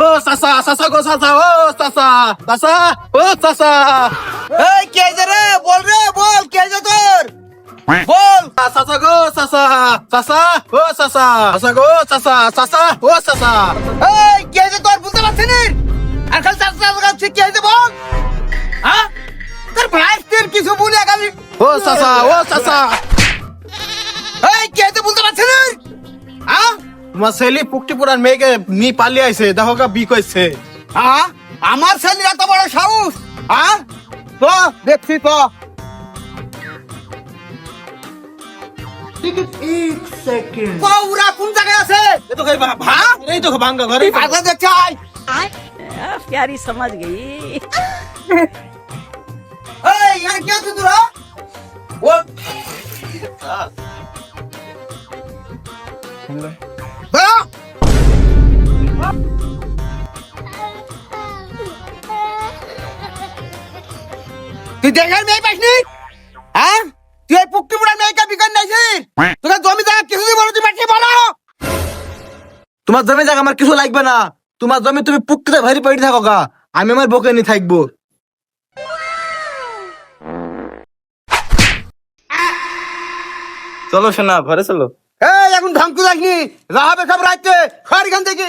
ও চাচা চাচা গো চাচা ও চাচা চাচা ও চাচা এই কে হয়েছে রে? বল রে, বল কে হয়েছে তোর? বল। চাচা গো চাচা চাচা ও চাচা চাচা গো চাচা চাচা ও চাচা এই কে হয়েছে তোর? বুঝতে পারছিস নি? আর খালি চাচা লাগাচ্ছিস, কে হয়েছে বল? হ্যাঁ, তোর ভাই তোর কিছু বলে খালি। ও চাচা ও চাচা এই কে হয়েছে বুঝতে পারছিস নি? হ্যাঁ তোমার ছেলে পুকটি পুরান মেয়েকে নি পালিয়ে আইছে দেখো গা বি কইছে হ্যাঁ, আমার ছেলের এত বড় সাহস? হ্যাঁ, তো দেখছি তো। তো ওরা কোন জায়গায় আছে? এই তো খাই হ্যাঁ? এই তো ভাঙ্গা ঘরে পাগলা দেখছে আয়। प्यारी समझ गई এই আর কে আছে তোরা? ও দাঁড়া। তুই দেখার মেয়ে পাইসনি? হ্যাঁ, তুই এই পুক্তি বুড়া মেয়েকে বিকান নাইছিস? তোকে জমি জায়গা কিছু দিব না, তুই পাইসনি বলো। তোমার জমি জায়গা আমার কিছু লাগবে না। তোমার জমি তুমি পুকুরে ভারি পড়ে থাকো গা, আমি আমার বকে নিয়ে থাকবো। চলো শোনা ঘরে চলো এই এখন ঢাঙ্কু যাসনি, রাহাবে সব রাইতে খড় এখান থেকে।